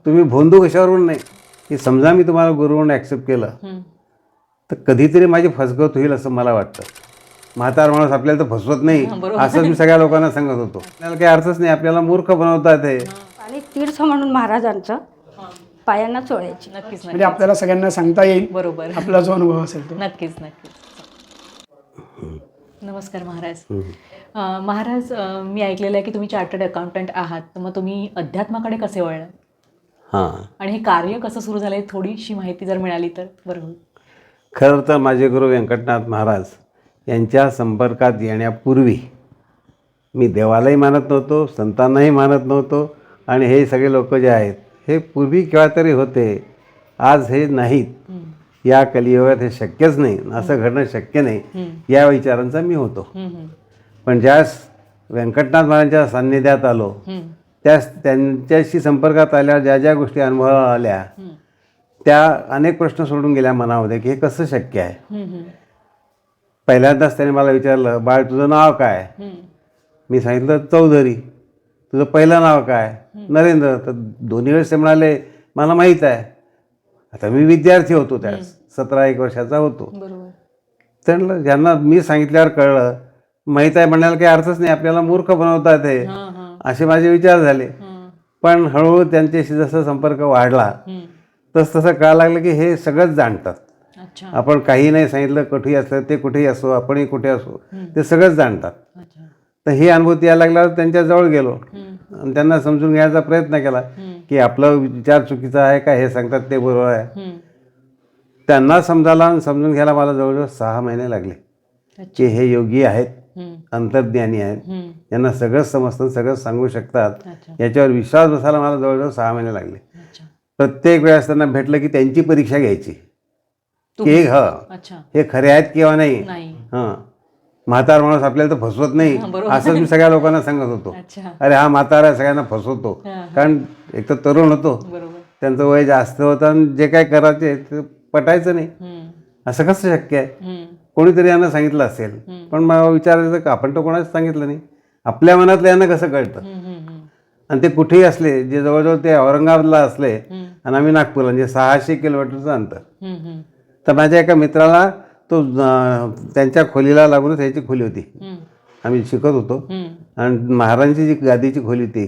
तुम्ही भोंदू कशावरून नाही की समजा मी तुम्हाला गुरु म्हणून ॲक्सेप्ट केलं तर कधीतरी माझी फसगत होईल असं मला वाटतं. म्हातार माणूस आपल्याला तर फसवत नाही असं मी सगळ्या लोकांना सांगत होतो. आपल्याला काही अर्थच नाही, आपल्याला मूर्ख बनवतात हे. आणि तीर्थ म्हणून महाराजांचं पायांना चोळायची. नक्कीच म्हणजे आपल्याला सगळ्यांना सांगता येईल बरोबर. आपला जो अनुभव असेल तो. नक्कीच नक्कीच. नमस्कार महाराज. महाराज, मी ऐकलेलं आहे की तुम्ही चार्टर्ड अकाउंटंट आहात, तर मग तुम्ही अध्यात्माकडे कसे वळलात हां, आणि हे कार्य कसं सुरू झालं थोडीशी माहिती जर मिळाली तर बरं होईल. खरं तर माझे गुरु व्यंकटनाथ महाराज यांच्या संपर्कात येण्यापूर्वी मी देवालाही मानत नव्हतो, संतांनाही मानत नव्हतो. आणि हे सगळे लोक जे आहेत हे पूर्वी केव्हा तरी होते, आज हे नाहीत. या कलियुगात हे शक्यच नाही, असं घडणं शक्य नाही, या विचारांचा मी होतो. पण ज्यास व्यंकटनाथ महाराजांच्या सान्निध्यात आलो त्यास त्यांच्याशी संपर्कात आल्यावर ज्या ज्या गोष्टी अनुभवाला आल्या त्या अनेक प्रश्न सोडून गेल्या मनामध्ये की हे कसं शक्य आहे. पहिल्यांदाच त्याने मला विचारलं, बाळ तुझं नाव काय? मी सांगितलं चौधरी. तुझं पहिलं नाव काय? नरेंद्र. तर दोन्ही वेळेस ते म्हणाले मला माहीत आहे. आता मी विद्यार्थी होतो, त्यास 17-1 वर्षाचा होतो. बरोबर. तर ज्यांना मी सांगितल्यावर कळलं, माहीत आहे म्हणायला काही अर्थच नाही, आपल्याला मूर्ख बनवतात हे, असे माझे विचार झाले. पण हळूहळू त्यांच्याशी जसा संपर्क वाढला तसं कळायला लागलं की हे सगळंच जाणतात. अच्छा. आपण काही नाही सांगितलं, कुठेही असलं ते कुठेही असो, आपणही कुठे असो, ते सगळंच जाणतात. अच्छा. तर ही अनुभूती यायला लागल्यावर त्यांच्याजवळ गेलो आणि त्यांना समजून घ्यायचा प्रयत्न केला की आपला विचार चुकीचा आहे का, हे सांगतात ते बरोबर आहे. त्यांना समजून घ्यायला मला जवळजवळ 6 महिने लागले की हे योगी आहेत, अंतर्ज्ञानी आहेत, यांना सगळंच समजतं, सगळं सांगू शकतात. याच्यावर विश्वास बसायला मला जवळजवळ 6 महिने लागले. प्रत्येक वेळेस त्यांना भेटलं की त्यांची परीक्षा घ्यायची की हे खरे आहेत किंवा नाही. हां, म्हातार माणूस आपल्याला तर फसवत नाही असं मी सगळ्या लोकांना सांगत होतो. अरे हा म्हातारा सगळ्यांना फसवतो, कारण एक तर तरुण होतो, त्यांचं वय जास्त होतं आणि जे काय करायचे ते पटायचं नाही. असं कसं शक्य आहे? कोणीतरी यांना सांगितलं असेल, पण मला विचारायचं का आपण तर कोणाच सांगितलं नाही, आपल्या मनातलं यांना कसं कळतं. आणि ते कुठेही असले, जे जवळजवळ ते औरंगाबादला असले आणि आम्ही नागपूरला, म्हणजे 600 किलोमीटरचं अंतर. तर माझ्या एका मित्राला तो त्यांच्या खोलीला लागूनच ह्याची खोली होती, आम्ही शिकत होतो. आणि महाराजांची जी गादीची खोली होती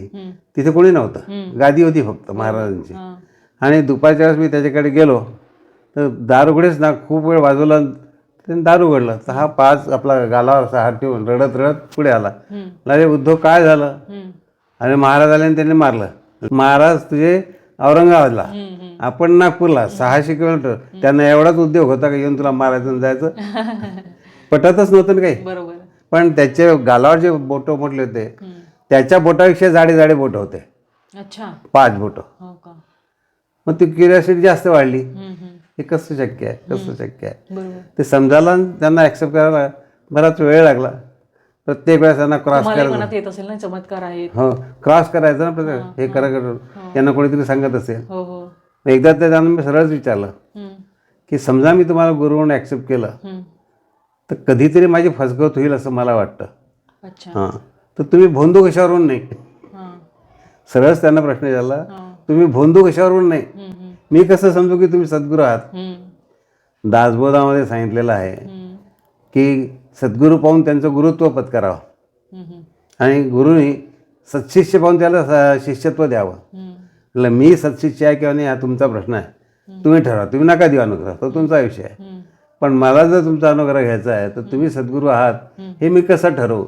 तिथे कोणी नव्हतं, गादी होती फक्त महाराजांची. आणि दुपारच्या वेळेस मी त्याच्याकडे गेलो तर दार उघडेच ना, खूप वेळ वाजवला, त्याने दार उघडलं तर हा 5 आपला गालावर असा हात ठेवून रडत रडत पुढे आला. अरे उद्धव काय झालं? अरे महाराज आले आणि त्यांनी मारलं. महाराज तुझे औरंगाबादला, आपण नागपूरला, 600 किलोमीटर. त्यांना एवढाच उद्योग होता का येऊन तुला मारायचं जायचं? पटतच नव्हतं ना काही. पण त्याचे गालावर जे बोटं म्हटले होते त्याच्या बोटापेक्षा जाडे जाडे बोटं होते. 5 बोटं. मग ती क्युरिओसिटी जास्त वाढली, हे कसं शक्य आहे, कसं शक्य आहे. ते समजायला त्यांना ॲक्सेप्ट करायला बराच वेळ लागला. प्रत्येक वेळेस त्यांना क्रॉस करायचं. चमत्कार आहे. हो, क्रॉस करायचं ना प्रत्येक, हे करा करून त्यांना कोणीतरी सांगत असेल. एकदा त्यांना मी सरळच विचारलं की समजा मी तुम्हाला गुरु म्हणून ॲक्सेप्ट केलं तर कधीतरी माझी फसगत होईल असं मला वाटतं. हां, तर तुम्ही भोंदू कशावरून नाही. सरळच त्यांना प्रश्न विचारला, तुम्ही भोंदू कशावरून नाही, मी कसं समजू की तुम्ही सद्गुरू आहात. दासबोधामध्ये सांगितलेलं आहे की सद्गुरू पाहून त्यांचं गुरुत्व पत्करावं आणि गुरुनी सत्शिष्य पाहून त्याला शिष्यत्व द्यावं. म्हटलं मी सत्शिष्य आहे किंवा नाही हा तुमचा प्रश्न आहे, तुम्ही ठरवा, तुम्ही नका देऊ अनुग्रह, तो तुमचा विषय आहे. पण मला जर तुमचा अनुग्रह घ्यायचा आहे तर तुम्ही सद्गुरू आहात हे मी कसं ठरवू?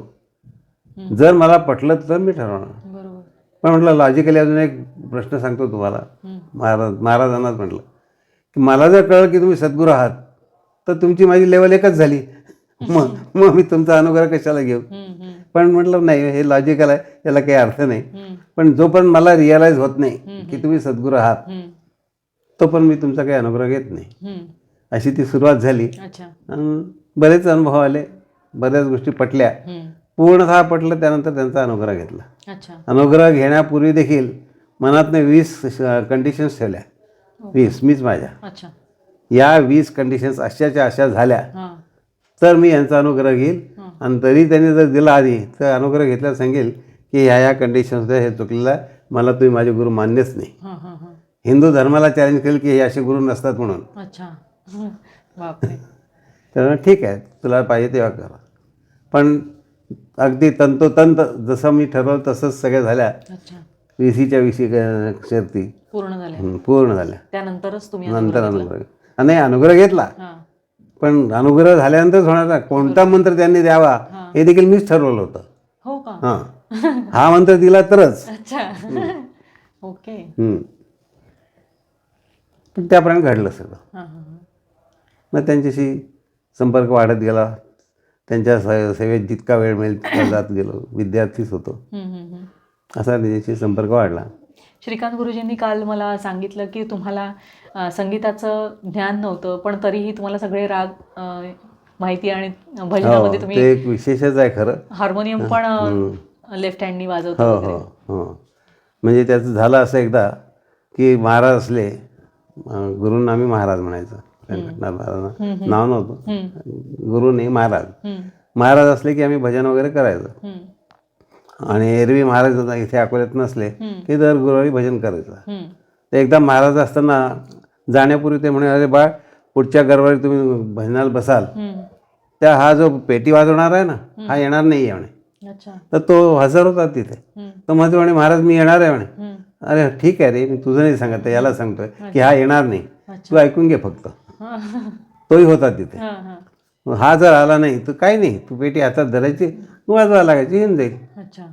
जर मला पटलं तर मी ठरवणार. पण म्हटलं लॉजिकली अजून एक प्रश्न सांगतो तुम्हाला. महाराजांनाच म्हटलं की मला जर कळलं की तुम्ही सद्गुरू आहात तर तुमची माझी लेवल एकच झाली, मग मी तुमचा अनुग्रह कशाला घेऊ? पण म्हटलं नाही, हे लॉजिकल आहे, याला काही अर्थ नाही. पण जोपर्यंत मला रिअलाईज होत नाही की तुम्ही सद्गुरू आहात तोपर्यंत मी तुमचा काही अनुग्रह घेत नाही. अशी ती सुरुवात झाली. बरेच अनुभव आले, बऱ्याच गोष्टी पटल्या, पूर्णतः पटलं. त्यानंतर त्यांचा अनुग्रह घेतला. अनुग्रह घेण्यापूर्वी देखील मनातनं 20 कंडिशन्स ठेवल्या. 20 मीच माझ्या. या 20 कंडिशन्स अशाच्या अशा झाल्या तर मी यांचा अनुग्रह घेईल. आणि तरी त्यांनी जर दिला आधी तर अनुग्रह घेतल्यावर सांगेल की ह्या कंडिशन्स हे चुकलेलं आहे, मला तुम्ही माझे गुरु मान्यच नाही. हिंदू धर्माला चॅलेंज केलं की हे असे गुरु नसतात म्हणून. अच्छा. बापरे. तर ठीक आहे, तुला पाहिजे तेव्हा करा. पण अगदी तंतोतंत जसं मी ठरवलं तसंच सगळ्या झाल्या. अच्छा. 20च्या 20 शर्ती पूर्ण झाले. पूर्ण झाल्या. त्यानंतरच तुम्ही नंतर अनुग्रह घेतला. अनुग्रह नाही, अनुग्रह घेतला, हां. पण अनुग्रह झाल्यानंतरच होणार ना. कोणता मंत्र त्यांनी द्यावा हे देखील मीच ठरवलं होतं. हो का. हां, हा मंत्र दिला तरच. अच्छा. ओके. पण त्याप्रमाणे घडलं सगळं. हां हां हां. मग त्यांच्याशी संपर्क वाढत गेला. त्यांच्या सेवेत जितका वेळ मिळेल तितका जात गेलो. विद्यार्थीच होतो. असा त्याच्याशी संपर्क वाढला. श्रीकांत गुरुजींनी काल मला सांगितलं की तुम्हाला संगीताचं ज्ञान नव्हतं, पण तरीही तुम्हाला सगळे राग माहिती आणि भजनामध्ये ते तुम्ही एक विशेषच आहे खरं. हार्मोनियम पण लेफ्ट हँडनी वाजवता हो वगैरे. हो हो. म्हणजे त्याचं झालं असं एकदा की महाराज असले, गुरूंना आम्ही महाराज म्हणायचं. व्यंकटनाथ महाराजांना नाव नव्हतं, गुरु नाही महाराज. महाराज असले की आम्ही भजन वगैरे करायचं. आणि एरवी महाराज इथे अकोल्यात नसले की दर गुरुवारी भजन करायचं. तर एकदा महाराज असताना जाण्यापूर्वी ते म्हणे, अरे बाळ, पुढच्या गुरुवारी तुम्ही भजनाला बसाल, त्या हा जो पेटी वाजवणार आहे ना, हा येणार नाही आहे म्हणे. अच्छा. तर तो हजर होता तिथे. तर मग म्हणे, महाराज मी येणार आहे म्हणे. अरे ठीक आहे रे, मी तुझं नाही सांगत, याला सांगतोय की हा येणार नाही, तू ऐकून घे फक्त. तोही होता तिथे. हा जर आला नाही तर काही नाही, तू पेटी हातात धरायची, वाजवायला लागायची, येऊन जाईल. अच्छा.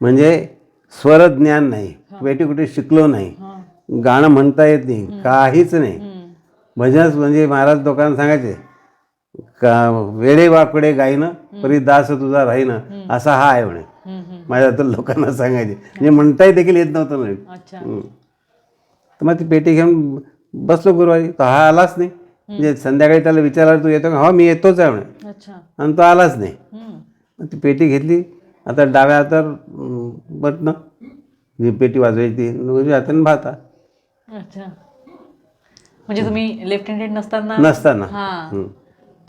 म्हणजे स्वर ज्ञान नाही, पेटी कुठे शिकलो नाही, गाणं म्हणता येत नाही, काहीच नाही. भजनच म्हणजे महाराज लोकांना सांगायचे का, वेडे वाकडे गायनं परी दास तुझा राहीनं, असा हा आहे म्हणे. माझ्या तर लोकांना सांगायचे, म्हणजे म्हणताही देखील येत नव्हतं म्हणे. अच्छा. तर मग ती पेटी घेऊन बसलो गुरुवारी. तर हा आलाच नाही. म्हणजे संध्याकाळी त्याला विचारलं, तू येतो का? हो मी येतोच आहे म्हणे. अच्छा. आणि तो आलाच नाही. मग ती पेटी घेतली. आता डाव्या हातावर बटणं, जी पेटी वाजवायची, उजव्या हाताने भाता. अच्छा. म्हणजे तुम्ही लेफ्ट हँडेड नसताना नसताना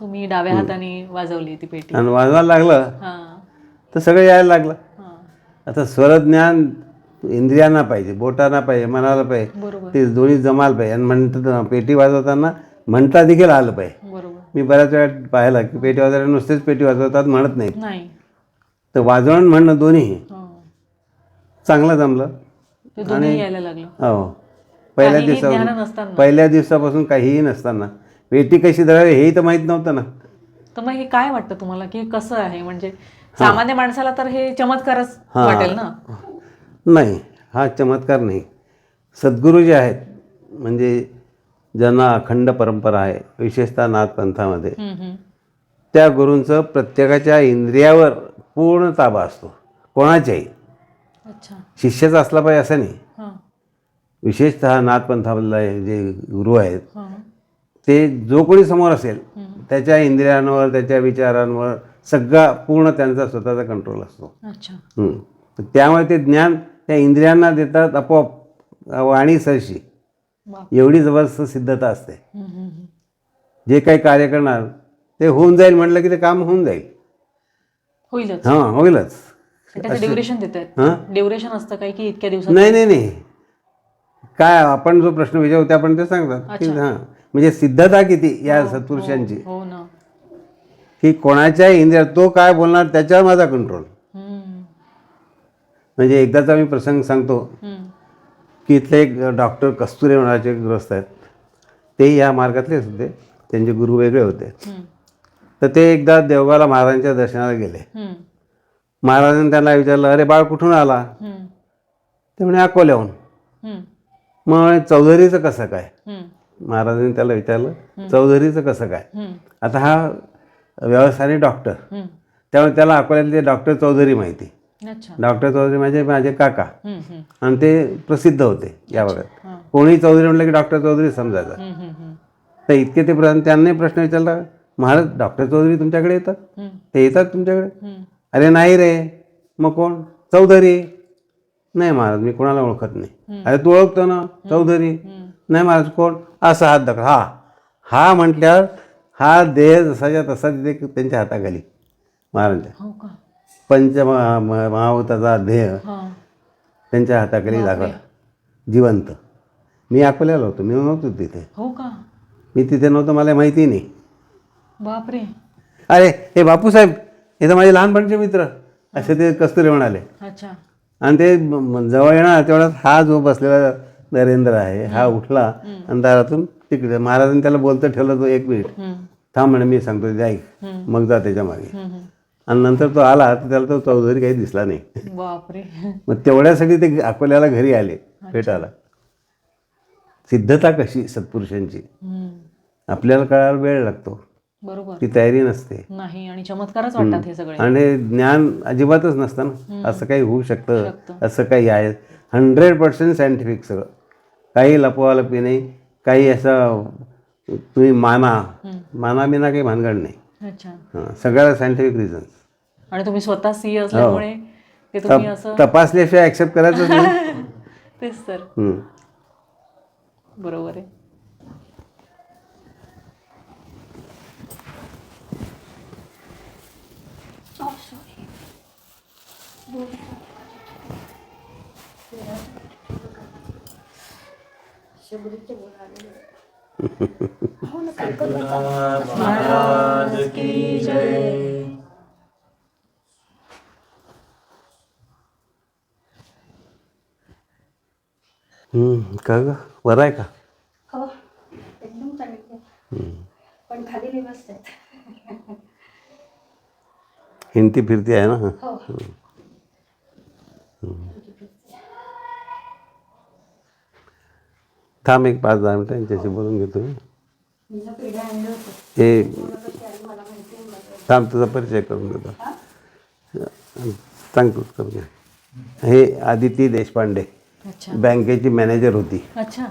तुम्ही डाव्या हाताने वाजवली ती पेटी. आणि वाजवायला लागलं हां. तर सगळं यायला लागलं. हां. आता स्वरज्ञान इंद्रियांना पाहिजे, बोटांना पाहिजे, मनाला पाहिजे, बरोबर. ते दोन्ही जमायला पाहिजे. आणि म्हणतात पेटी वाजवताना म्हणता देखील आलं पाहिजे. बरोबर. मी बऱ्याच वेळा पाहिलं की पेटी वाजवायला नुसतेच पेटी वाजवतात, म्हणत नाहीत. नाही. तर वाजवणं म्हणणं दोन्ही हो. चांगलं जमलं. ते दोन्ही यायला लागलं. हो, काहीही ज्ञान नसताना. पहिल्या दिवसापासून काहीही नसताना पेटी कशी धरावी हेही तर माहीत नव्हतं ना. तर मग हे काय वाटतं तुम्हाला की कसं आहे, म्हणजे सामान्य माणसाला तर हे चमत्कारच वाटेल ना. नाही, हा चमत्कार नाही. सद्गुरू जे आहेत, म्हणजे ज्यांना अखंड परंपरा आहे, विशेषतः नाथपंथामध्ये, त्या गुरूंचं प्रत्येकाच्या इंद्रियावर पूर्ण ताबा असतो, कोणाच्याही. अच्छा. शिष्याचा असला पाहिजे असं नाही. हां. विशेषतः नाथपंथामधले जे गुरु आहेत, हां. ते जो कोणी समोर असेल त्याच्या इंद्रियांवर, त्याच्या विचारांवर सगळा पूर्ण त्यांचा स्वतःचा कंट्रोल असतो. अच्छा. तर त्यामुळे ते ज्ञान त्या इंद्रियांना देतात आपोआप, वाणी सरशी. एवढी जबरदस्त सिद्धता असते. जे काही कार्य करणार ते होऊन जाईल म्हटलं की ते काम होऊन जाईल. होईलच. हां, होईलच. त्याचं ड्युरेशन देतात. ड्युरेशन असतं काही की इतक्या दिवसात? नाही, काय आपण जो प्रश्न विचारू त्या पण ते सांगतात की हां, म्हणजे सिद्धता किती या सत्पुरुषांची, हो ना, की कोणाच्या इंद्रियात तो काय बोलणार त्याच्यावर माझा कंट्रोल. म्हणजे एकदाचा मी प्रसंग सांगतो की इथले एक डॉक्टर कस्तुरे नावाचे ग्रस्त आहेत. ते या मार्गातलेच होते, त्यांचे गुरु वेगळे होते. तर ते एकदा देवगावला महाराजांच्या दर्शनाला गेले. महाराजांनी त्यांना विचारलं, अरे बाळ कुठून आला? ते म्हणे अकोल्याहून. मग चौधरीचं कसं काय? महाराजांनी त्याला विचारलं, चौधरीचं कसं काय? आता हा व्यवसायाने डॉक्टर, त्यामुळे त्याला अकोल्यातले डॉक्टर चौधरी माहिती. डॉक्टर चौधरी म्हणजे माझे काका, आणि ते प्रसिद्ध होते या भागात. कोणी चौधरी म्हटलं की डॉक्टर चौधरी समजायचा. तर इतके ते त्यांनी प्रश्न विचारला, महाराज डॉक्टर चौधरी तुमच्याकडे येतात? ते येतात तुमच्याकडे? अरे नाही रे. मग कोण? चौधरी. नाही महाराज, मी कोणाला ओळखत नाही. अरे तू ओळखतो ना चौधरी? नाही महाराज. कोण? असा हात दाखवा. हा म्हटल्यावर हा देह जसाच्या तसा तिथे त्यांच्या हाताखाली महाराजांच्या महाभूताचा देह त्यांच्या हाताखाली दाखवला जिवंत. मी अकोल्याला होतो, मी नव्हतो तिथे. हो का? मी तिथे नव्हतं, मला माहिती नाही. बापरे. अरे हे बापूसाहेब, हे तर माझे लहानपणीचे मित्र, असे ते कस्तुरी म्हणाले. अच्छा. आणि ते जवळ येणार तेवढ्यात हा जो बसलेला नरेंद्र आहे हा उठला आणि दारातून तिकडे महाराजांनी त्याला बोलतं ठेवलं. तो 1 मिनिट थांब म्हणे, मी सांगतो ते ऐक, मग जा त्याच्या मागे. आणि नंतर तो आला तर त्याला तो चौधरी काही दिसला नाही. बापरे. मग तेवढ्यासाठी ते अकोल्याला घरी आले भेटायला. सिद्धता कशी सत्पुरुषांची आपल्याला कळायला वेळ लागतो, बरोबर. ती तयारी नसते. नाही, आणि चमत्कारच वाटतात हे सगळे. आणि हे ज्ञान अजिबातच नसतं ना, असं काही होऊ शकतं, असं काही आहे. 100% सायंटिफिक सगळं, काही लपवालपी नाही, काही असं तुम्ही माना बिना काही भानगड नाही. अच्छा. हां, सगळ्याला सायंटिफिक रिझन्स. आणि तुम्ही स्वतः सीए असल्यामुळे ते तुम्ही असं तपासल्याशिवाय ॲक्सेप्ट करायचंच नाही. तेच तर. बरोबर आहे. का ग, बरं आहे का? हो, एकदम चांगली, पण खाली नाही बसतात. हिंडती फिरती आहे ना. हो. थांब 1-5-10 मिनिटं यांच्याशी बोलून घेतो. मी पेढा आणलं होतं. हे मला माहिती आहे. थांब, तुझा परिचय करून देतो. सांग तूच करून घे. हे आदिती देशपांडे, अच्छा. बँकेची मॅनेजर होती, अच्छा.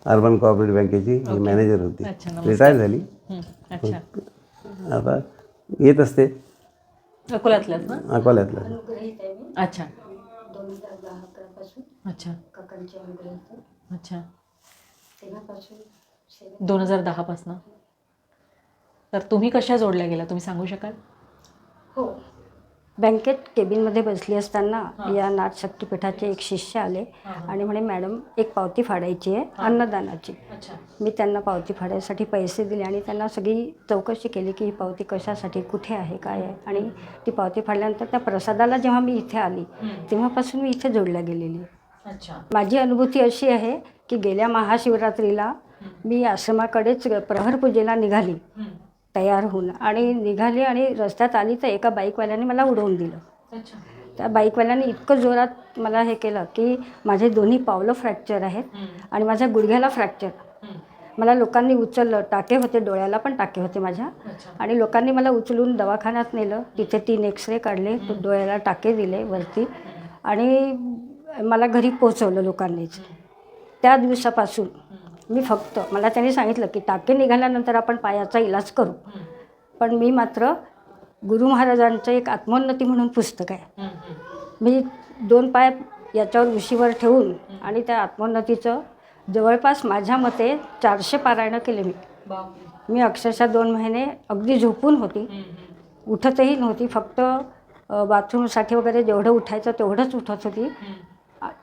अर्बन कोऑपरेटिव्ह बँकेची मॅनेजर होती. अच्छा, नमस्कार. रिटायर झाली. अच्छा. आता येत असते अकोल्यातल्याच ना? अकोल्यातला. अनुग्रहित आहे मी अच्छा. 2010-11 पासून अच्छा. काकांची अनुग्रहित आहे. अच्छा. तेव्हापासून 2010 पासून. तर तुम्ही कशा जोडल्या गेला, तुम्ही सांगू शकाल? हो, बँकेत केबिनमध्ये बसली असताना या नाथ शक्तिपीठाचे एक शिष्य आले आणि म्हणे, मॅडम एक पावती फाडायची आहे अन्नदानाची. अच्छा. मी त्यांना पावती फाडायसाठी पैसे दिले आणि त्यांना सगळी चौकशी केली की ही पावती कशासाठी, कुठे आहे, काय आहे. आणि ती पावती फाडल्यानंतर त्या प्रसादाला जेव्हा मी इथे आली तेव्हापासून मी इथे जोडल्या गेलेली. अच्छा. माझी अनुभूती अशी आहे की गेल्या महाशिवरात्रीला मी आश्रमाकडेच प्रहर पूजेला निघाली तयार होऊन, आणि निघाली आणि रस्त्यात आली तर एका बाईकवाल्याने मला उडवून दिलं. अच्छा. त्या बाईकवाल्याने इतकं जोरात मला हे केलं की माझे दोन्ही पावलं फ्रॅक्चर आहेत आणि माझ्या गुडघ्याला फ्रॅक्चर. मला लोकांनी उचललं, टाके होते डोळ्याला पण टाके होते माझ्या, आणि लोकांनी मला उचलून दवाखान्यात नेलं. तिथे 3 एक्सरे काढले, डोळ्याला टाके दिले वरती आणि मला घरी पोचवलं लोकांनीच. त्या दिवसापासून मी फक्त, मला त्यांनी सांगितलं की टाके निघाल्यानंतर आपण पायाचा इलाज करू, पण मी मात्र गुरु महाराजांचं एक आत्मोन्नती म्हणून पुस्तक आहे, मी 2 पाय याच्यावर उशीवर ठेवून आणि त्या आत्मोन्नतीचं जवळपास माझ्या मते 400 पारायणं केले मी. मी अक्षरशः 2 महिने अगदी झोपून होती, उठतही नव्हती, फक्त बाथरूमसाठी वगैरे जेवढं उठायचं तेवढंच उठत होती.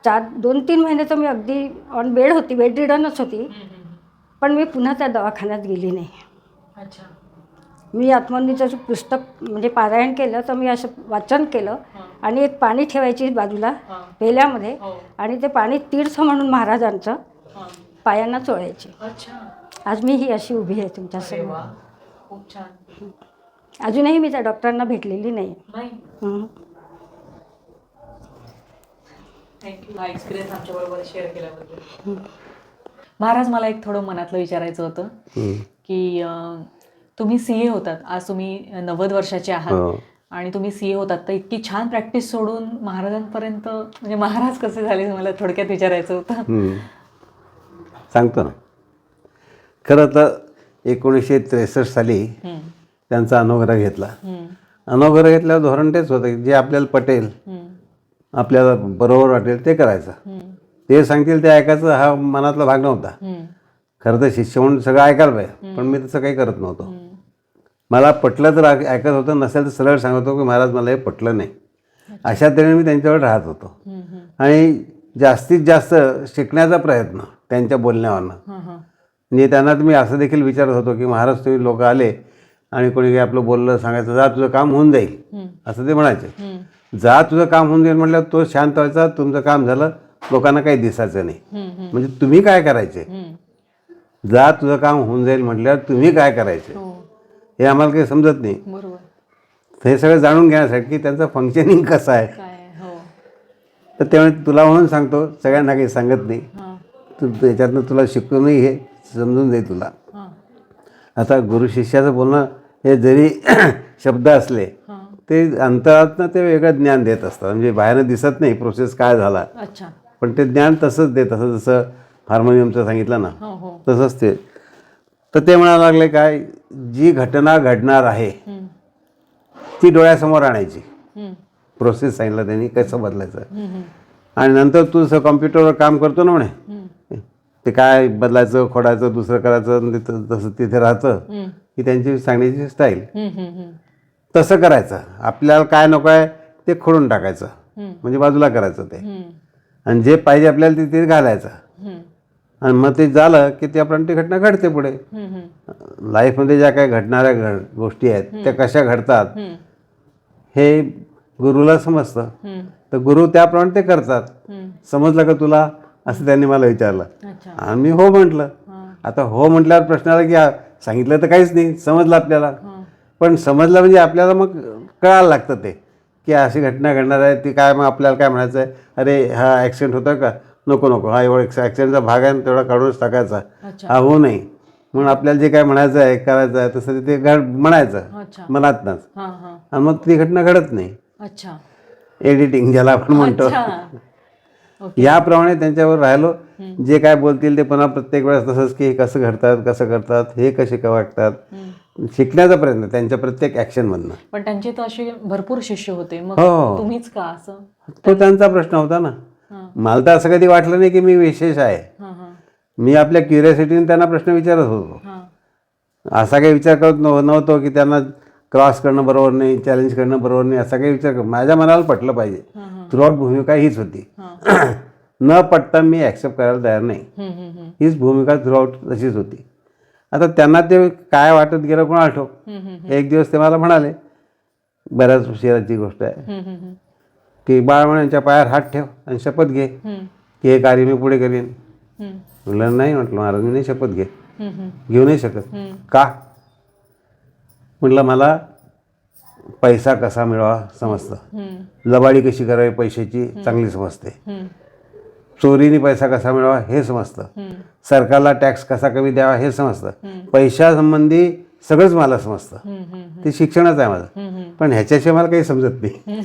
2-3 महिने तर मी अगदी ऑन बेड होती, बेड रिडनच होती, पण मी पुन्हा त्या दवाखान्यात गेली नाही. अच्छा. मी आत्मोन्नतीचं पुस्तक म्हणजे पारायण केलं तर मी असं वाचन केलं आणि एक पाणी ठेवायची बाजूला पेल्यामध्ये, आणि ते पाणी तीर्थ म्हणून महाराजांचं पायांना चोळायचे. अच्छा. आज मी ही अशी उभी आहे तुमच्यासमोर. खूप छान. अजूनही मी त्या डॉक्टरांना भेटलेली नाही. थँक्यू हा एक्सपिरियन्स आमच्याबरोबर शेअर केल्याबद्दल. महाराज, मला एक थोडं मनातलं विचारायचं होतं की तुम्ही सीए होतात, आज तुम्ही 90 वर्षाचे आहात आणि तुम्ही सीए होतात, तर इतकी छान प्रॅक्टिस सोडून महाराजांपर्यंत म्हणजे महाराज कसे झाले, मला थोडक्यात विचारायचं होतं. सांगतो ना. खरं तर 1963 साली त्यांचा अनुग्रह घेतला. अनुग्रह घेतल्यावर धोरण तेच होतं की जे आपल्याला पटेल, आपल्याला बरोबर वाटेल ते करायचं, ते सांगतील ते ऐकायचं, हा मनातला भाग नव्हता. खरं तर शिष्य म्हणून सगळं ऐकायला पाहिजे, पण मी तसं काही करत नव्हतो. मला पटलं तर ऐकत होतं, नसेल तर सरळ सांगत होतो की महाराज मला हे पटलं नाही, अशा तऱ्हेने मी त्यांच्यावर राहत होतो. आणि जास्तीत जास्त शिकण्याचा प्रयत्न त्यांच्या बोलण्यावरनं. म्हणजे त्यांना तुम्ही असं देखील विचारत होतो की महाराज तुम्ही लोक आले आणि कोणी काही आपलं बोललं सांगायचं जा तुझं काम होऊन जाईल असं ते म्हणायचे. जा तुझं काम होऊन जाईल म्हटलं तो शांत व्हायचा, तुमचं काम झालं, लोकांना काही दिसायचं नाही. म्हणजे तुम्ही काय करायचे, जा तुझं काम होऊन जाईल म्हटल्यावर तुम्ही काय करायचे हे आम्हाला काही समजत नाही. बरोबर. हे सगळं जाणून घेण्यासाठी की त्यांचं फंक्शनिंग कसं आहे. काय हो. तर त्यामुळे तुला म्हणून सांगतो, सगळ्यांना काही सांगत नाही, तू त्याच्यातनं तुला शिकूनही हे समजून जाईल तुला. आता गुरु शिष्याचं बोलणं हे जरी शब्द असले ते अंतरातनं ते वेगळं ज्ञान देत असतात. म्हणजे बाहेरनं दिसत नाही प्रोसेस काय झाला, अच्छा. पण ते ज्ञान तसंच देत असं. जसं हार्मोनियमचं सांगितलं ना हो हो. तसंच ते. तर ते म्हणायला लागले काय, जी घटना घडणार आहे ती डोळ्यासमोर आणायची. प्रोसेस सांगितलं त्यांनी कसं बदलायचं. आणि नंतर तू जसं कॉम्प्युटरवर काम करतो ना म्हणे, ते काय बदलायचं खोडायचं दुसरं करायचं तसं तिथे राहतं, ही त्यांची सांगण्याची स्टाईल. तसं करायचं. आपल्याला काय नको आहे ते खोडून टाकायचं, म्हणजे बाजूला करायचं ते, आणि जे पाहिजे आपल्याला तिथे घालायचं. आणि मग ते झालं की ते आपण ती घटना घडते पुढे. लाईफमध्ये ज्या काही घडणाऱ्या गोष्टी आहेत त्या कशा घडतात हे गुरुला समजतं. तर गुरु त्याप्रमाणे ते करतात. समजलं का तुला असं त्यांनी मला विचारलं. आणि मी हो म्हटलं. आता हो म्हटल्यावर प्रश्न आला की सांगितलं तर काहीच नाही, समजलं आपल्याला. पण समजलं म्हणजे आपल्याला मग कळायला लागतं ते की अशी घटना घडणार आहे ती काय. मग आपल्याला काय म्हणायचं आहे, अरे हा ॲक्सिडेंट होता का, नको नको, हा एवढा ॲक्सिडेंटचा भाग आहे तेवढा काढूनच टाकायचा, हा होऊ नये म्हणून आपल्याला जे काय म्हणायचं आहे करायचं आहे तसं ते म्हणायचं मनातनंच. आणि मग ती घटना घडत नाही. अच्छा. एडिटिंग ज्याला आपण म्हणतो. याप्रमाणे त्यांच्यावर राहिलो. जे काय बोलतील ते पुन्हा प्रत्येक वेळेस तसंच की हे कसं घडतात कसं करतात हे कसे का वागतात, शिकण्याचा प्रयत्न त्यांच्या प्रत्येक ॲक्शनमधनं. पण त्यांचे तर असे भरपूर शिष्य होते, मग हो. तुम्हीच का असं? तो त्यांचा प्रश्न होता ना. मला तर असं कधी वाटलं नाही की मी विशेष आहे. मी आपल्या क्युरियोसिटीने त्यांना प्रश्न विचारत होतो. असा काही विचार करत नव्हतो की त्यांना क्रॉस करणं बरोबर नाही, चॅलेंज करणं बरोबर नाही, असा काही विचार माझ्या मनाला पटलं पाहिजे. थ्रूआउट भूमिका हीच होती. न पटता मी ॲक्सेप्ट करायला तयार नाही, हीच भूमिका थ्रूआउट तशीच होती. आता त्यांना ते काय वाटत गेलं कोणाला ठाऊक. एक दिवस ते मला म्हणाले, बऱ्याच उशिराची गोष्ट आहे, की बाळमण्यांच्या पायावर हात ठेव आणि शपथ घे की हे कार्य मी पुढे करीन. म्हटलं नाही, म्हटलं महाराज मी नाही शपथ घेऊ नाही शकत. का? म्हटलं मला पैसा कसा मिळवा समजतं, लबाडी कशी करावी पैशाची चांगली समजते, चोरीने पैसा कसा मिळवा हे समजतं, सरकारला टॅक्स कसा कमी द्यावा हे समजतं, पैशासंबंधी सगळंच मला समजतं. ते शिक्षणच आहे माझं. पण ह्याच्याशिवाय मला काही समजत नाही.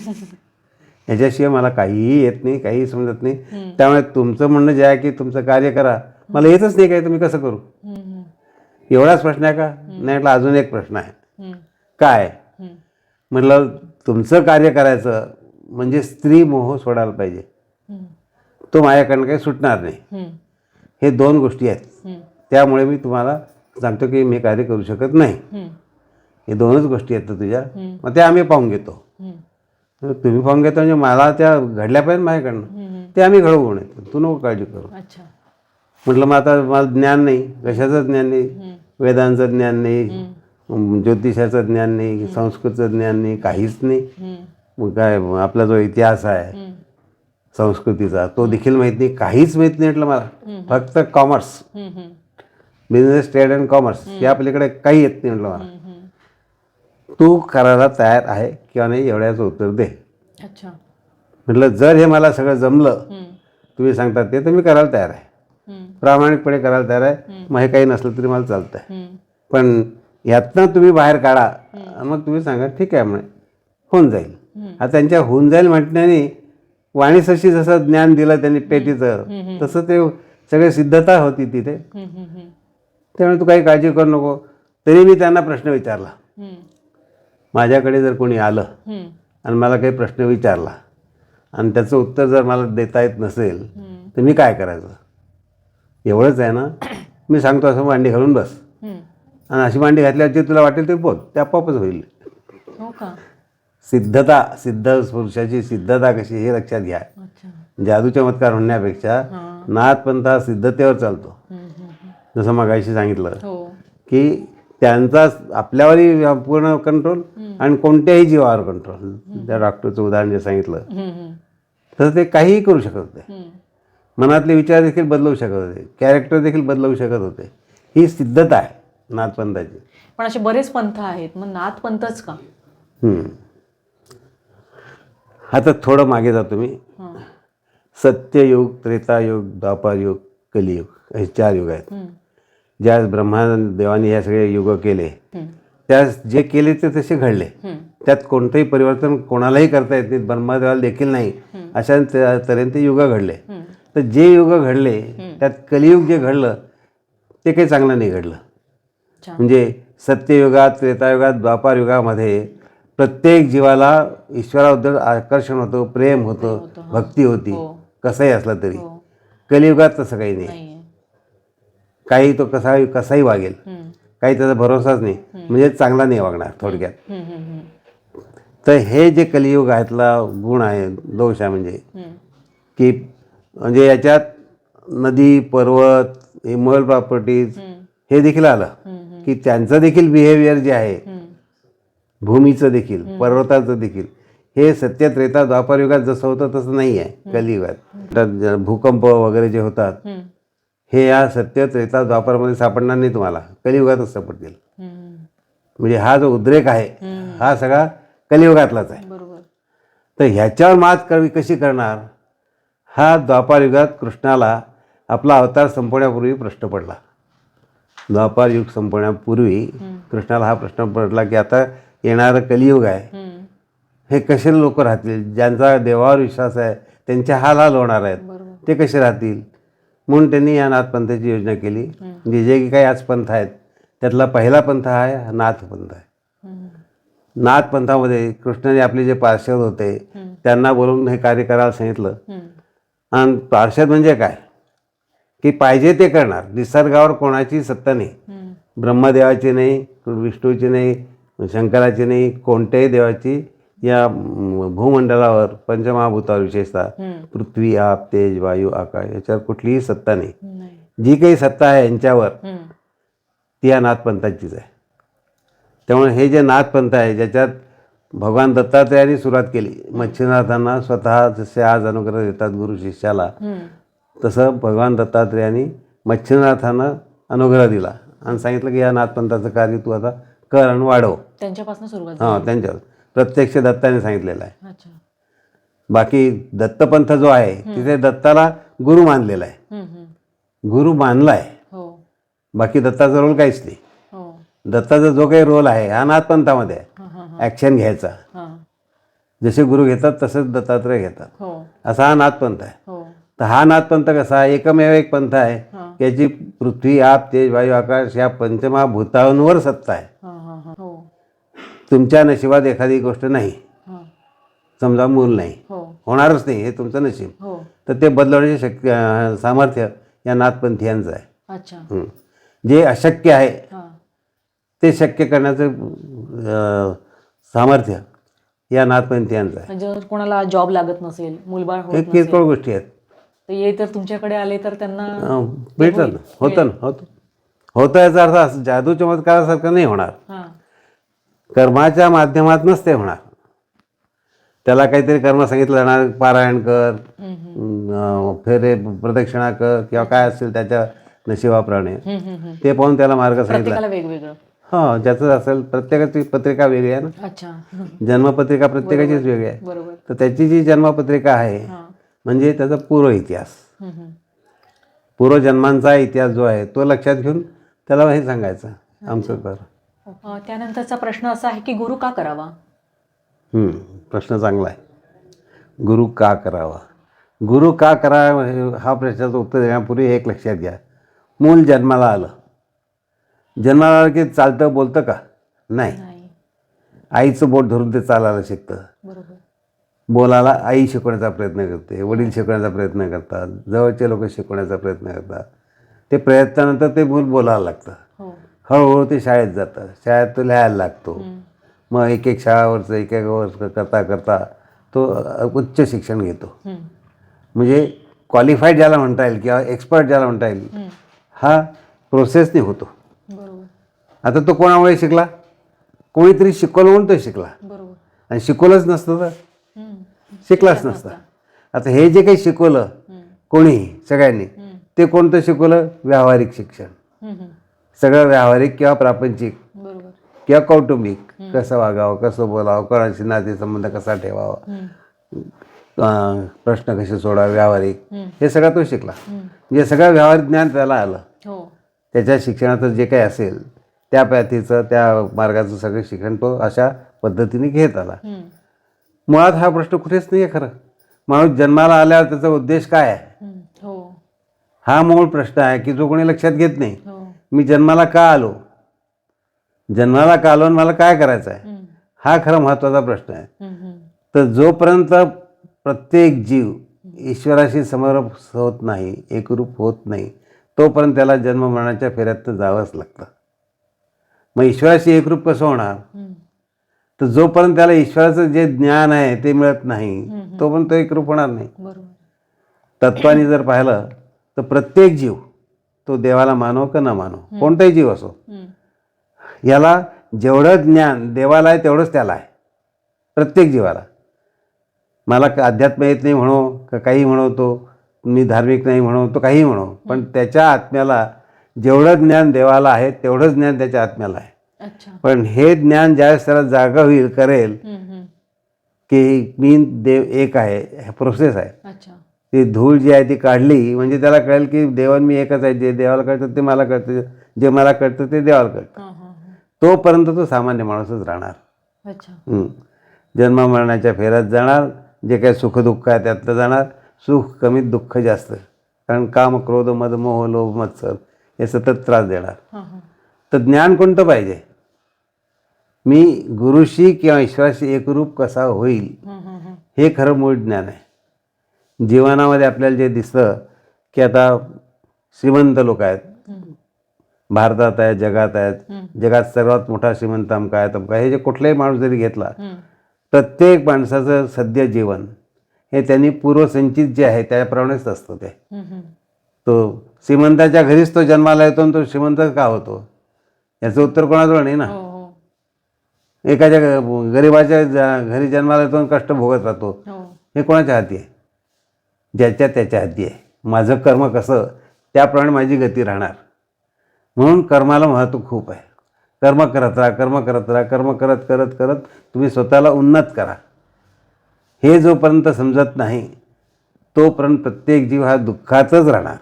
ह्याच्याशिवाय मला काहीही येत नाही, काहीही समजत नाही. त्यामुळे तुमचं म्हणणं जे आहे की तुमचं कार्य करा, मला येतच नाही काय, तुम्ही कसं करू. एवढाच प्रश्न आहे का? नाही म्हटलं अजून एक प्रश्न आहे. काय? म्हटलं तुमचं कार्य करायचं म्हणजे स्त्री मोह सोडायला पाहिजे, तो माझ्याकडनं काही सुटणार नाही. हे दोन गोष्टी आहेत. त्यामुळे मी तुम्हाला सांगतो की मी कार्य करू शकत नाही. हे दोनच गोष्टी आहेत तुझ्या, मग ते आम्ही पाहून घेतो. तुम्ही पाहून घेतो म्हणजे मला त्या घडल्या पाहिजे माझ्याकडनं, ते आम्ही घडवून येतो, तू नको काळजी करू. म्हटलं मग आता मला ज्ञान नाही, कशाचं ज्ञान नाही, वेदांचं ज्ञान नाही, ज्योतिषाचं ज्ञान नाही, संस्कृतचं ज्ञान नाही, काहीच नाही. मग काय आपला जो इतिहास आहे संस्कृतीचा तो देखील माहीत नाही, काहीच माहीत नाही. म्हटलं मला फक्त commerce, business, trade and commerce या आपल्याकडे काही येत नाही. म्हटलं मला तू करायला तयार आहे किंवा नाही एवढ्याचं उत्तर दे. म्हटलं जर हे मला सगळं जमलं तुम्ही सांगतात ते तर मी करायला तयार आहे, प्रामाणिकपणे करायला तयार आहे. मग हे काही नसलं तरी मला चालतं आहे. पण यातनं तुम्ही बाहेर काढा, मग तुम्ही सांगा ठीक आहे म्हणे होऊन जाईल. आता त्यांच्या होऊन जाईल म्हटल्याने वाणीसशी जसं ज्ञान दिलं त्यांनी पेटीचं, तसं ते सगळे सिद्धता होती तिथे. त्यामुळे तू काही काळजी करू नको. तरी मी त्यांना प्रश्न विचारला. माझ्याकडे जर कोणी आलं आणि मला काही प्रश्न विचारला आणि त्याचं उत्तर जर मला देता येत नसेल तर मी काय करायचं. एवढंच आहे ना, मी सांगतो असं मांडी घालून बस, आणि अशी मांडी घातल्यावर जे तुला वाटेल ते बोल, ते आपोआपच होईल. सिद्धता, सिद्ध पुरुषाची सिद्धता कशी हे लक्षात घ्या. जादू चमत्कार म्हणण्यापेक्षा नाथपंथ हा सिद्धतेवर चालतो. जसं मगाशी सांगितलं हो. की त्यांचा आपल्यावरही पूर्ण कंट्रोल आणि कोणत्याही जीवावर कंट्रोल. त्या डॉक्टरचं उदाहरण जे सांगितलं तर ते काहीही करू शकत होते. मनातले विचार देखील बदलवू शकत होते, कॅरेक्टर देखील बदलवू शकत होते. ही सिद्धता आहे नाथपंथाची. पण असे बरेच पंथ आहेत, मग नाथपंथच का? आता थोडं मागे जातो मी. सत्ययुग, त्रेतायुग, द्वापारयुग, कलियुग हे 4 युग आहेत. ज्या ब्रह्मादेवाने ह्या सगळे युग केले, त्यास जे केले ते तसे घडले. त्यात कोणतंही परिवर्तन कोणालाही करता येत नाही, ब्रह्मदेवाला देखील नाही. अशा तऱ्हेने ते युग घडले. तर जे युग घडले त्यात कलियुग जे घडलं ते काही चांगलं नाही घडलं. म्हणजे सत्ययुगात, त्रेतायुगात, द्वापारयुगामध्ये प्रत्येक जीवाला ईश्वराबद्दल आकर्षण होतं, प्रेम होतं, भक्ती होती, कसंही असलं तरी. कलियुगात तसं काही नाही. काही तो कसाही वागेल, काही त्याचा भरोसाच नाही, म्हणजे चांगला नाही वागणार थोडक्यात. तर हे जे कलियुग आहेतला गुण आहे, दोष आहे, म्हणजे म्हणजे याच्यात नदी, पर्वत, इमोरल प्रॉपर्टीज हे देखील आलं की त्यांचं देखील बिहेवियर जे आहे, भूमीचं देखील, पर्वताचं देखील, हे सत्य, त्रेता, द्वापारयुगात जसं होतं तसं नाही आहे कलियुगात. भूकंप वगैरे जे होतात हे या सत्य, त्रेता, द्वापारमध्ये सापडणार नाही, तुम्हाला कलियुगातच सापडतील. म्हणजे हा जो उद्रेक आहे हा सगळा कलियुगातलाच आहे. तर ह्याच्यावर मात कशी करणार, हा द्वापारयुगात कृष्णाला आपला अवतार संपवण्यापूर्वी प्रश्न पडला. द्वापारयुग संपवण्यापूर्वी कृष्णाला हा प्रश्न पडला की आता येणारं कलियुग आहे, हे कसे लोक राहतील, ज्यांचा देवावर विश्वास आहे त्यांचे हाल होणार आहेत, ते कसे राहतील. म्हणून त्यांनी या नाथपंथाची योजना केली. म्हणजे जे काही आज पंथ आहेत त्यातला पहिला पंथ आहे हा नाथपंथ आहे. नाथपंथामध्ये कृष्णाने आपले जे पार्षद होते त्यांना बोलवून हे कार्य करायला सांगितलं. आणि पार्षद म्हणजे काय की पाहिजे ते करणार, निसर्गावर कोणाची सत्ता नाही, ब्रह्मदेवाची नाही, विष्णूची नाही, शंकराची नाही, कोणत्याही देवाची या भूमंडलावर, पंचमहाभूतावर विशेषतः पृथ्वी, आप, तेज, वायू, आकाश याच्यावर कुठलीही सत्ता नाही. जी काही सत्ता आहे यांच्यावर ती या नाथपंथाचीच आहे. त्यामुळे हे जे नाथपंथ आहे ज्याच्यात भगवान दत्तात्रयाने सुरुवात केली. मच्छिंद्रनाथांना स्वतः जसे आज अनुग्रह देतात गुरु शिष्याला, तसं भगवान दत्तात्रयाने मच्छिंद्रनाथांना अनुग्रह दिला आणि सांगितलं की या नाथपंथाचं कार्य तू आता कर आणि वाढव. त्यांच्यापासून सुरुवात त्यांच्यावर प्रत्यक्ष दत्ताने सांगितलेलं आहे. बाकी दत्तपंथ जो आहे तिथे दत्ताला गुरु मानलेला आहे, गुरु मानला आहे. बाकी दत्ताचा रोल काहीच नाही. दत्ताचा जो काही रोल आहे हा नाथपंथामध्ये आहे, ॲक्शन घ्यायचा. जसे गुरु घेतात तसेच दत्तात्रय घेतात, असा हा नाथपंथ आहे. तर हा नाथपंथ कसा आहे, एकमेव एक पंथ आहे याची पृथ्वी, आप, तेज, वायू, आकाश या पंचमहाभूतांवर सत्ता आहे. तुमच्या नशिबात एखादी गोष्ट नाही, समजा मूल नाही, होणारच नाही, हे तुमचं नशीब, तर ते बदलवण्याचे सामर्थ्य या नाथपंथीयांचं आहे. जे अशक्य आहे ते शक्य करण्याचं सामर्थ्य या नाथपंथीयांचं आहे. म्हणजे कोणाला जॉब लागत नसेल, मुलबाळ होत हे नसेल, किरकोळ गोष्टी आहेत, तर ये तर तुमच्याकडे आले तर त्यांना भेटतात. होतं याचा अर्थ असं जादू चमत्कारासारखं नाही होणार, कर्माच्या माध्यमातूनच ते होणार. त्याला काहीतरी कर्म सांगितलं जाणार, पारायण कर, फेरे प्रदक्षिणा कर किंवा काय असेल त्याच्या नशिबाप्रमाणे ते पाहून त्याला मार्ग सांगितला. वेगवेगळं ज्याचं असेल, प्रत्येकाची पत्रिका वेगळी आहे ना, जन्मपत्रिका प्रत्येकाचीच वेगळी आहे. तर त्याची जी जन्मपत्रिका आहे म्हणजे त्याचा पूर्व इतिहास, पूर्वजन्मांचा इतिहास जो आहे तो लक्षात घेऊन त्याला हे सांगायचं आमचं कर. त्यानंतरचा प्रश्न असा आहे की गुरु का करावा. प्रश्न चांगला आहे. गुरु का करावा, गुरु का करावा हा प्रश्नाचं उत्तर देण्यापूर्वी एक लक्षात घ्या, मूल जन्माला आलं, जन्माला आलं की चालतं बोलतं का, नाही. आईचं बोट धरून ते चालायला शिकतं. बोलायला आई शिकवण्याचा प्रयत्न करते, वडील शिकवण्याचा प्रयत्न करतात, जवळचे लोक शिकवण्याचा प्रयत्न करतात. ते प्रयत्नानंतर ते मूल बोलायला लागतं. हळूहळू ते शाळेत जातं, शाळेत तो लिहायला लागतो. मग एक एक शाळावरचं एक एक वर्ष करता करता तो उच्च शिक्षण घेतो. म्हणजे क्वालिफाईड ज्याला म्हणता येईल किंवा एक्सपर्ट ज्याला म्हणता येईल, हा प्रोसेसने होतो. बरोबर. आता तो कोणामुळे शिकला? कोणीतरी शिकवलं म्हणून तो शिकला, बरोबर. आणि शिकवलंच नसतं तर हम्म. शिकलाच नसता. आता हे जे काही शिकवलं कोणीही सगळ्यांनी, ते कोणतं शिकवलं? व्यावहारिक शिक्षण. हम्म. सगळं व्यावहारिक किंवा प्रापंचिक बरोबर. किंवा कौटुंबिक, कसं वागावं, कसं बोलावं, कोणाशी नातेसंबंध कसा ठेवावा, प्रश्न कसे सोडावे, व्यावहारिक, हे सगळं तो शिकला. म्हणजे सगळं व्यावहारिक ज्ञान त्याला आलं. हो. त्याच्या शिक्षणाचं जे काही असेल त्या पॅथीचं, त्या मार्गाचं सगळं शिक्षण तो अशा पद्धतीने घेत आला. मुळात हा प्रश्न कुठेच नाही आहे खरं. माणूस जन्माला आल्यावर त्याचा उद्देश काय आहे, हो. हा मूळ प्रश्न आहे की जो कोणी लक्षात घेत नाही. हो. मी जन्माला का आलो, जन्माला का आलो आणि मला काय करायचं आहे, हा खरा महत्त्वाचा प्रश्न आहे. तर जोपर्यंत प्रत्येक जीव ईश्वराशी समरस होत नाही, एकरूप होत नाही, तोपर्यंत त्याला जन्ममरणाच्या फेऱ्यात जावंच लागतं. मग ईश्वराशी एकरूप कसं होणार? तर जोपर्यंत त्याला ईश्वराचं जे ज्ञान आहे ते मिळत नाही, तोपर्यंत तो एकरूप होणार नाही. बरोबर. तत्वाने जर पाहिलं तर प्रत्येक जीव, तो देवाला मानो का न मानो, कोणताही जीव असो, याला जेवढं ज्ञान देवाला आहे तेवढंच त्याला आहे. प्रत्येक जीवाला. मला अध्यात्म येत नाही म्हणो का काही म्हणतो, मी धार्मिक नाही म्हणो, तो काही म्हणो, पण त्याच्या आत्म्याला जेवढं ज्ञान देवाला आहे तेवढंच ज्ञान त्याच्या आत्म्याला आहे. अच्छा. पण हे ज्ञान ज्यावेळेस त्याला जागा होईल, करेल की मी देव एक आहे, हे प्रोसेस आहे. अच्छा. ती धूळ जी आहे ती काढली म्हणजे त्याला कळेल की देव मी एकच आहे. जे देवाला कळतं ते मला कळतं, जे मला कळतं ते देवाला कळतं. तोपर्यंत तो सामान्य माणूसच राहणार. अच्छा. जन्ममरणाच्या फेऱ्यात जाणार, जे काही सुखदुःख आहे त्यातलं जाणार. सुख कमीत, दुःख जास्त, कारण काम, क्रोध, मद, मोह, लोभ, मत्सर हे सतत त्रास देणार. तर ज्ञान कोणतं पाहिजे? मी गुरुशी किंवा ईश्वराशी एकरूप कसा होईल, हे खरं मूळ ज्ञान आहे. जीवनामध्ये आपल्याला जे दिसतं की आता श्रीमंत लोक आहेत, भारतात आहेत, जगात आहेत, जगात सर्वात मोठा श्रीमंत अमका आहे, तमका, हे जे कुठलाही माणूस जरी घेतला, प्रत्येक माणसाचं सध्या जीवन हे त्यांनी पूर्वसंचित जे आहे त्याप्रमाणेच असतं. ते तो श्रीमंताच्या घरीच तो जन्माला येतो आणि तो श्रीमंत का होतो याचं उत्तर कोणाजवळ नाही ना. एखाद्या गरिबाच्या घरी जन्माला येतो आणि कष्ट भोगत राहतो, हे कोणाच्या हाती आहे? ज्याच्या त्याच्या हाती आहे. माझं कर्म कसं त्याप्रमाणे माझी गती राहणार. म्हणून कर्माला महत्त्व खूप आहे. कर्म करत राहा, कर्म करत राहा, कर्म करत करत करत तुम्ही स्वतःला उन्नत करा. हे जोपर्यंत समजत नाही तोपर्यंत प्रत्येक जीव हा दुःखातच राहणार.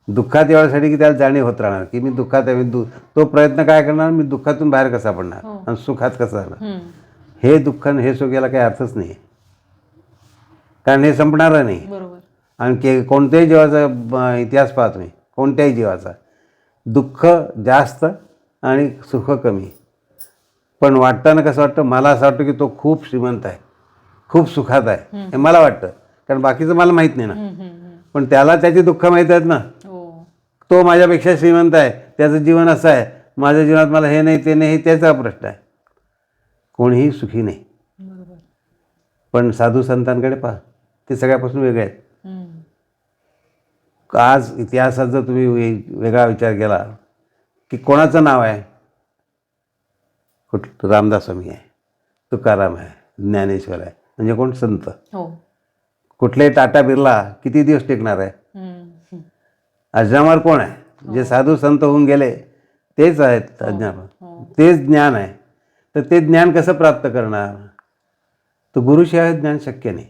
दुःखात एवढ्यासाठी की त्याला जाणीव होत राहणार की मी दुःखात आहे. तो प्रयत्न काय करणार, मी दुःखातून बाहेर कसा पडणार आणि सुखात कसा राहणार. हे दुःख आणि हे सुख याला काही अर्थच नाही, कारण हे संपणार नाही. बरोबर. आणि कोणत्याही जीवाचा इतिहास पाहत नाही, कोणत्याही जीवाचा दुःख जास्त आणि सुख कमी. पण वाटताना कसं वाटतं, मला असं वाटतं की तो खूप श्रीमंत आहे, खूप सुखात आहे, हे मला वाटतं, कारण बाकीचं मला माहीत नाही ना. पण त्याला त्याची दुःख माहीत आहेत ना. तो माझ्यापेक्षा श्रीमंत आहे, त्याचं जीवन असं आहे, माझ्या जीवनात मला हे नाही ते नाही, हे त्याचा प्रश्न आहे. कोणीही सुखी नाही. पण साधू संतांकडे पहा, ते सगळ्यापासून वेगळे आहेत. आज इतिहासात जर तुम्ही वेगळा विचार केला की कोणाचं नाव आहे, रामदास स्वामी आहे, तुकाराम आहे, ज्ञानेश्वर आहे, म्हणजे कोण संत. कुठले टाटा बिर्ला किती दिवस टिकणार आहे? अजरामर कोण आहे? जे साधू संत होऊन गेले तेच आहेत अजरामर. तेच ज्ञान आहे. तर ते ज्ञान कसं प्राप्त करणार? तर गुरुशिवाय ज्ञान शक्य नाही.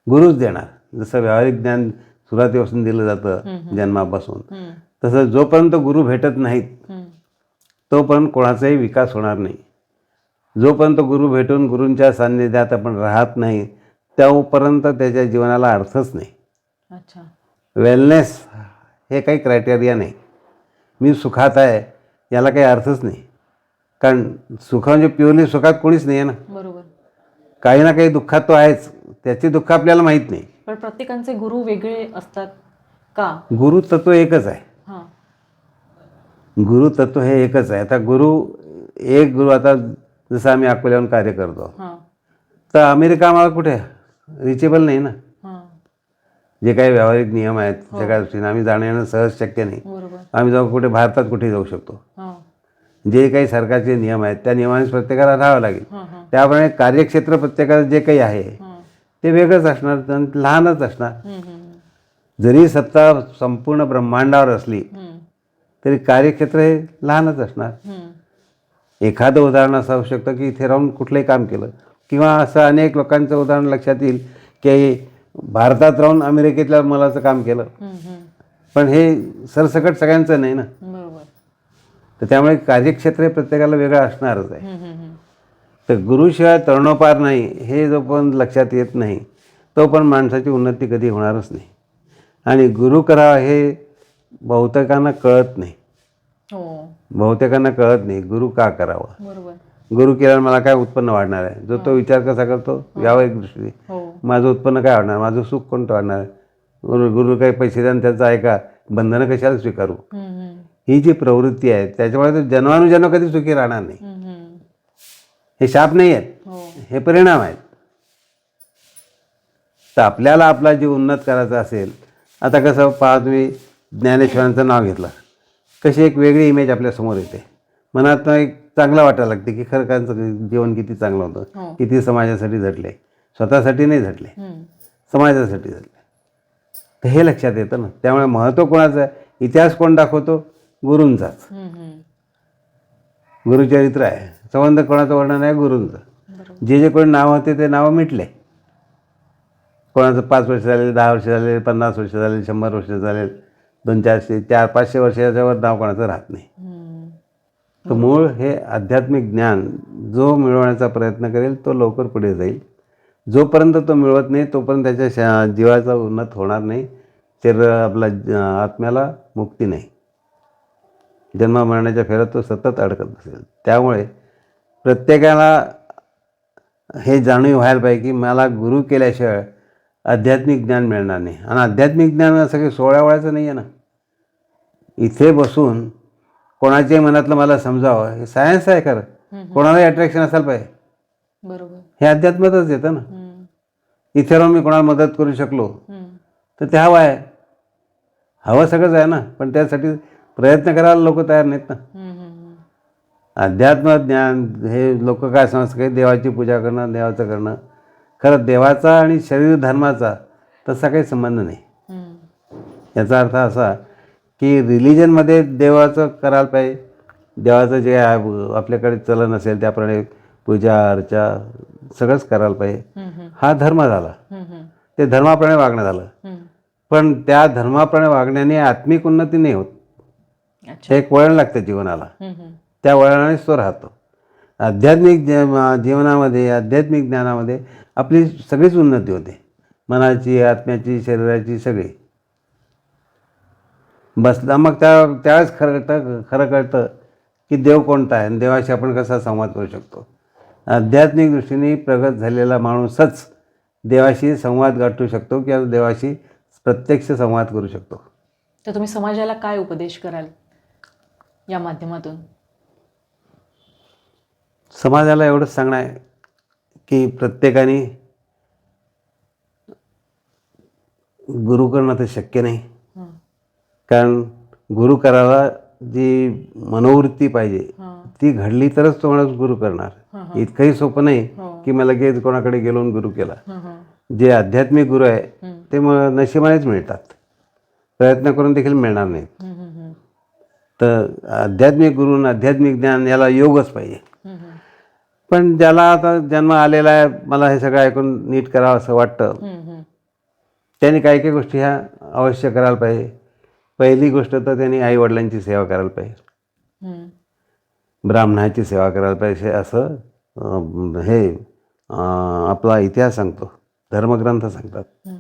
गुरुच देणार. जसं व्यावहारिक ज्ञान सुरुवातीपासून दिलं जातं जन्मापासून, तसं जोपर्यंत गुरु भेटत नाहीत तोपर्यंत कोणाचाही विकास होणार नाही. जोपर्यंत गुरु भेटून गुरूंच्या सान्निध्यात आपण राहत नाही तोपर्यंत त्याच्या जीवनाला अर्थच नाही. अच्छा. वेलनेस हे काही क्रायटेरिया नाही. मी सुखात आहे याला काही अर्थच नाही, कारण सुख म्हणजे प्युअरली सुखात कोणीच नाही आहे ना. बरोबर. काही ना काही दुःखात तो आहेच, त्याची दुःख आपल्याला माहीत नाही. पण प्रत्येकाचे गुरु वेगळे असतात का? गुरु तत्व एकच आहे. गुरु तत्व हे एकच आहे. आता एक गुरु, आता जसं आम्ही अकोल्याहून कार्य करतो, तर अमेरिका आम्हाला कुठे रिचेबल नाही ना. जे काही व्यावहारिक नियम आहेत जगा दृष्टीने आम्ही जाणं येणं सहज शक्य नाही. बरोबर. आम्ही जाऊ कुठे भारतात कुठे जाऊ शकतो. हां. जे काही सरकारचे नियम आहेत त्या नियमाने प्रत्येकाला राहावं लागेल. हां, हां. त्याप्रमाणे कार्यक्षेत्र प्रत्येकाला जे काही आहे हां. ते वेगळंच असणार आणि लहानच असणार. हम्म, हम्म, जरी सत्ता संपूर्ण ब्रह्मांडावर असली हम्म, तरी कार्यक्षेत्र हे लहानच असणार. हम्म, एखादं उदाहरण असं असू शकतं की इथे राहून कुठलंही काम केलं, किंवा असं अनेक लोकांचं उदाहरण लक्षात येईल की भारतात राहून अमेरिकेतल्या मुलाचं काम केलं. हम्म, हम्म. पण हे सरसकट सगळ्यांचं नाही ना. बरोबर. तर त्यामुळे कार्यक्षेत्र हे प्रत्येकाला वेगळं असणारच आहे. हम्म, हम्म, हम्म. तर गुरुशिवाय तरणोपार नाही हे जोपर्यंत लक्षात येत नाही तोपर्यंत माणसाची उन्नती कधी होणारच नाही. आणि गुरु करावा हे बहुतेकांना कळत नाही. हो. बहुतेकांना कळत नाही गुरु का करावा. बरोबर. गुरु केल्यावर मला काय उत्पन्न वाढणार आहे, जो तो विचार कसा करतो व्यावहारिक दृष्टीने. हो. माझं उत्पन्न काय वाढणार, माझं सुख कोणतं वाढणार आहे, गुरु काही पैसे द्या आणि त्याचं ऐका, बंधनं कशाला स्वीकारू, हम्म, हम्म, ही जी प्रवृत्ती आहे त्याच्यामुळे तो जन्मानुजन्म कधी सुखी राहणार नाही. हम्म, हम्म. हे शाप नाही आहेत, हो. हे परिणाम आहेत. तर आपल्याला आपला जीव उन्नत करायचा असेल, आता कसं पहा तुम्ही ज्ञानेश्वरांचं नाव घेतलं, कशी एक वेगळी इमेज आपल्यासमोर येते. मनात एक चांगलं वाटायला लागते की खरं त्यांचं जीवन किती चांगलं होतं, हो. किती समाजासाठी झटले, स्वतःसाठी नाही झटले, हम्म, समाजासाठी झटले. तर हे लक्षात येतं ना. त्यामुळे महत्त्व कोणाचं आहे, इतिहास कोण दाखवतो, गुरूंचाच. हम्म, हम्म. गुरुचरित्र आहे, संबंध कोणाचं वर्णन आहे, गुरूंचं. बरोबर. जे कोणी नाव होते ते नावं मिटले. कोणाचं 5 वर्ष झाले, 10 वर्ष झाले, 50 वर्ष झाले, 100 वर्ष झाले, 200-400, 400-500 वर्षाच्यावर नाव कोणाचं राहत नाही. हम्म. तर मूळ हे आध्यात्मिक ज्ञान जो मिळवण्याचा प्रयत्न करेल तो लवकर पुढे जाईल. जोपर्यंत तो मिळवत नाही तोपर्यंत त्याच्या जीवाचा उन्नत होणार नाही. आपला आत्म्याला मुक्ती नाही. जन्म मरणाच्या फेऱ्यात तो सतत अडकत असेल. त्यामुळे प्रत्येकाला हे जाणीव व्हायला पाहिजे की मला गुरु केल्याशिवाय आध्यात्मिक ज्ञान मिळणार नाही. आणि आध्यात्मिक ज्ञान असं काही 16 वेळाचं नाही आहे ना. इथे बसून कोणाच्याही मनातलं मला समजावं हे सायन्स आहे खरं. कोणालाही अट्रॅक्शन असायला पाहिजे. बरोबर. हे अध्यात्मातच येतं ना. हम्म, इथे राहून मी कोणाला मदत करू शकलो हम्म. तर ते हवं आहे. हवं सगळंच आहे ना, पण त्यासाठी प्रयत्न करायला लोक तयार नाहीत ना. हम्म, हम्म. अध्यात्म ज्ञान हे लोक काय समजतात की देवाची पूजा करणं, देवाचं करणं. खरं देवाचा आणि शरीर धर्माचा तसा काही संबंध नाही. हम्म. याचा अर्थ असा की रिलिजनमध्ये देवाचं करायला पाहिजे. देवाचं जे आपल्याकडे चलन असेल त्याप्रमाणे पूजा अर्चा सगळंच करायला पाहिजे. हम्म, हम्म. हा धर्म झाला. हम्म, हम्म. ते धर्माप्रमाणे वागणं झालं. हम्म. पण त्या धर्माप्रमाणे वागण्याने आत्मिक उन्नती नाही होत. अच्छा. हे एक वळण लागतं जीवनाला. हम्म, हम्म. त्या वळणानेच तो राहतो. आध्यात्मिक जीवनामध्ये, आध्यात्मिक ज्ञानामध्ये आपली सगळीच उन्नती होते, मनाची, आत्म्याची, शरीराची, सगळी. बसला मग त्यावेळेस खरं कळतं की देव कोणता आहे आणि देवाशी आपण कसा संवाद करू शकतो. आध्यात्मिक दृष्टीने प्रगत झालेला माणूसच देवाशी संवाद गाठू शकतो किंवा देवाशी प्रत्यक्ष संवाद करू शकतो. तर तुम्ही समाजाला काय उपदेश कराल या माध्यमातून? समाजाला एवढंच सांगणं आहे की प्रत्येकाने गुरु करणं तर शक्य नाही. हं. कारण गुरु करायला जी मनोवृत्ती पाहिजे हं. ती घडली तरच तो माणूस गुरु करणार. हं. इतकंही सोपं नाही हो. की मला लगेच कोणाकडे गेलो आणि गुरु केला. हं, हं. जे आध्यात्मिक गुरु आहे हं. ते नशिबानेच मिळतात, प्रयत्न करून देखील मिळणार नाहीत. हं, हं, हं. तर आध्यात्मिक गुरु आणि आध्यात्मिक ज्ञान याला योगच पाहिजे. हं, हं. पण ज्याला आता जन्म आलेला आहे, मला हे सगळं ऐकून नीट करावं असं वाटतं, हं, हं. त्यांनी काही काही गोष्टी ह्या अवश्य करायला पाहिजे. पहिली गोष्ट तर त्यांनी आईवडिलांची सेवा करायला पाहिजे, हं. ब्राह्मणाची सेवा करायला पाहिजे. असं आपला इतिहास सांगतो, धर्मग्रंथ सांगतात. हं.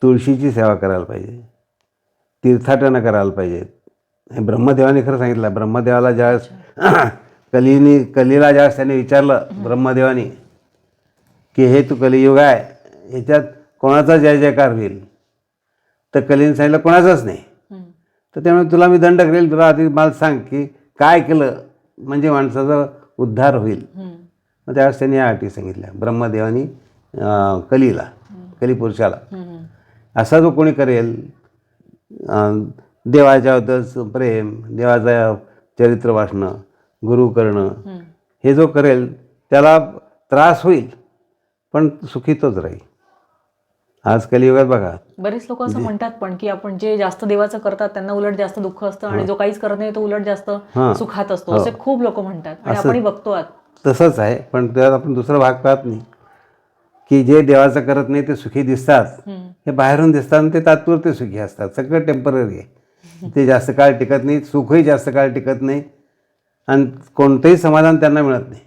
तुळशीची सेवा करायला पाहिजे, तीर्थाटनं करायला पाहिजेत. हे ब्रह्मदेवाने खरं सांगितलं. ब्रह्मदेवाला ज्यावेळेस कलीला ज्यावेळेस त्याने विचारलं ब्रह्मदेवानी की हे तू कलियुग आहे, ह्याच्यात कोणाचा जय जयकार होईल, तर कलीने सांगितलं कोणाचाच नाही. हं. तर त्यामुळे तुला मी दंड करेल, तुला आधी मला सांग की काय केलं म्हणजे माणसाचा उद्धार होईल. हं. मग त्यावेळेस त्यांनी या अटी सांगितल्या ब्रह्मदेवानी कलीला, कलीपुरुषाला, हं, हं. असा जो कोणी करेल देवाच्याबद्दल प्रेम, देवाचं चरित्र वाचणं, गुरु करणं, हे जो करेल त्याला त्रास होईल पण सुखी तोच राहील. आज कलियुगात बघा बरेच लोक असं म्हणतात पण की आपण जे जास्त देवाचं करतात त्यांना उलट जास्त दुःख असतं आणि जो काहीच करत नाही तो उलट जास्त सुखात असतो, असे खूप लोक म्हणतात आणि आपणही बघतो आहात. तसंच आहे. पण त्यात आपण दुसरा भाग पाहत नाही की जे देवाचं करत नाही ते सुखी दिसतात, हे बाहेरून दिसतात आणि ते तात्पुरते सुखी असतात. सगळं टेम्पररी आहे, ते जास्त काळ टिकत नाही, सुखही जास्त काळ टिकत नाही आणि कोणतंही समाधान त्यांना मिळत नाही.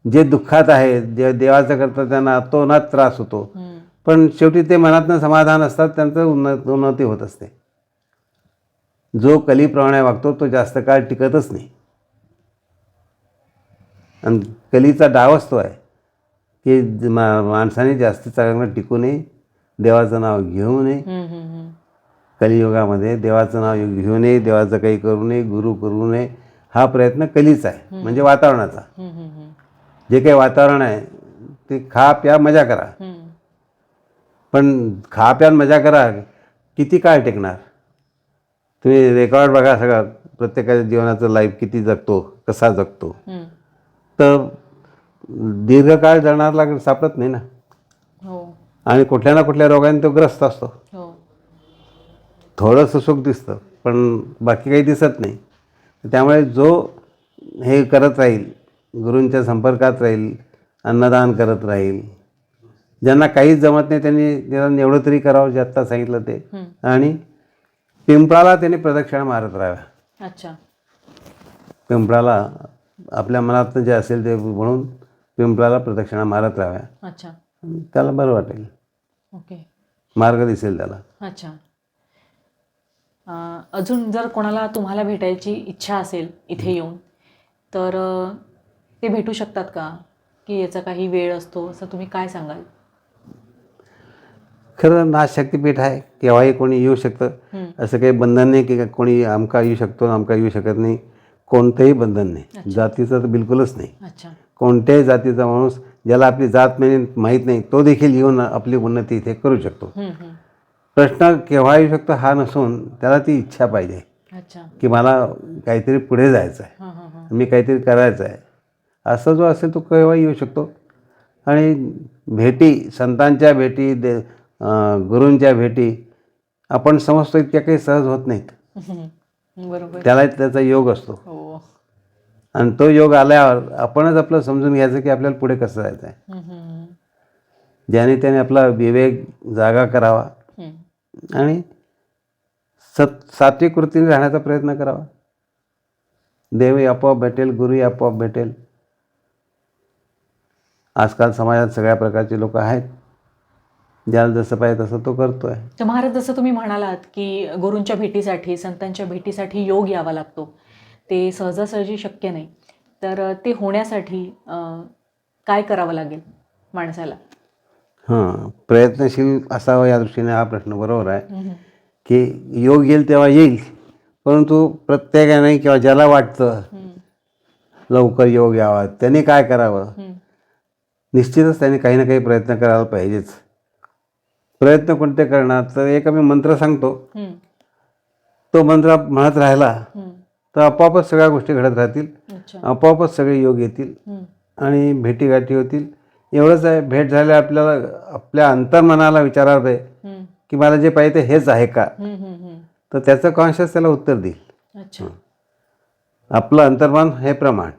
जे दुःखात आहे, जे देवाचं करतात त्यांना अतोनात त्रास होतो, पण शेवटी ते मनातनं समाधान असतात, त्यांचं उन्नती होत असते. जो कलीप्रमाणे वागतो तो जास्त काळ टिकतच नाही. आणि कलीचा डावच तो आहे की माणसाने जास्त चांगलं टिकू नये, देवाचं नाव घेऊ नये. कलियुगामध्ये देवाचं नाव घेऊ नये, देवाचं काही करू नये, गुरु करू नये, हा प्रयत्न कलीचा आहे. म्हणजे वातावरणाचा. जे काही वातावरण आहे ते खा प्या मजा करा, पण खा प्या मजा करा किती काळ टिकणार? तुम्ही रेकॉर्ड बघा सगळं, प्रत्येकाच्या जीवनाचं लाईफ किती जगतो, कसा जगतो, तर दीर्घकाळ जगणारा सापडत नाही ना. आणि कुठल्या ना कुठल्या रोगाने तो ग्रस्त असतो. थोडंसं सुख दिसतं पण बाकी काही दिसत नाही. त्यामुळे जो हे करत राहील, गुरूंच्या संपर्कात राहील, अन्नदान करत राहील, ज्यांना काहीच जमत नाही त्यांनी निदान एवढं तरी करावं जे आत्ता सांगितलं ते. आणि पिंपळाला त्यांनी प्रदक्षिणा मारत राहाव्या. अच्छा. पिंपळाला आपल्या मनात जे असेल ते म्हणून पिंपळाला प्रदक्षिणा मारत राहाव्या. अच्छा. त्याला बरं वाटेल, ओके, मार्ग दिसेल त्याला. अच्छा. अजून जर कोणाला तुम्हाला भेटायची इच्छा असेल इथे येऊन तर ते भेटू शकतात का, की याचा काही वेळ असतो, असं तुम्ही काय सांगाल? खरं नाथ शक्तिपीठ आहे, केव्हाही कोणी येऊ शकतं. असं काही बंधन नाही की कोणी आमका येऊ शकतो आमका येऊ शकत नाही. कोणतंही बंधन नाही, जातीचं तर बिलकुलच नाही. अच्छा. कोणत्याही जातीचा माणूस ज्याला आपली जात माहीत नाही तो देखील येऊन आपली उन्नती इथे करू शकतो. प्रश्न केव्हा येऊ शकतो हा नसून त्याला ती इच्छा पाहिजे. अच्छा. की मला काहीतरी पुढे जायचं आहे, मी काहीतरी करायचं आहे, असं जो असेल तो केव्हा येऊ शकतो. आणि भेटी, संतांच्या भेटी, गुरूंच्या भेटी आपण समजतो इतक्या काही सहज होत नाहीत. बरोबर. त्याला त्याचा योग असतो. हो. आणि तो योग आल्यावर आपणच आपलं समजून घ्यायचं की आपल्याला पुढे कसं जायचं आहे. ज्याने त्याने आपला विवेक जागा करावा आणि सात्विक वृत्तीने राहण्याचा प्रयत्न करावा. देवही आपोआप भेटेल, गुरुही आपोआप भेटेल. आजकाल समाजात सगळ्या प्रकारचे लोक आहेत, ज्याला जसं पाहिजे तसं तो करतोय. तर महाराज, जसं तुम्ही म्हणालात की गुरूंच्या भेटीसाठी, संतांच्या भेटीसाठी योग यावा लागतो, ते सहजासहजी शक्य नाही, तर ते होण्यासाठी काय करावं लागेल माणसाला? प्रयत्नशील असावं या दृष्टीने हा प्रश्न बरोबर आहे की योग येईल तेव्हा येईल, परंतु प्रत्येकाने किंवा ज्याला वाटतं लवकर योग यावा त्याने काय करावं? निश्चितच त्याने काही ना काही प्रयत्न करायला पाहिजेच. प्रयत्न कोणते करणार? तर एक आम्ही मंत्र सांगतो, तो मंत्र म्हणत राहिला तर आपोआपच सगळ्या गोष्टी घडत राहतील, आपोआपच सगळे योग येतील आणि भेटीगाठी होतील. एवढंच आहे, भेट झाल्या आपल्याला आपल्या अंतर्मनाला विचारावं आहे की मला जे पाहिजे हेच आहे का, तर त्याचं कॉन्शियस त्याला उत्तर देईल. आपलं अंतर्मन हे प्रमाण,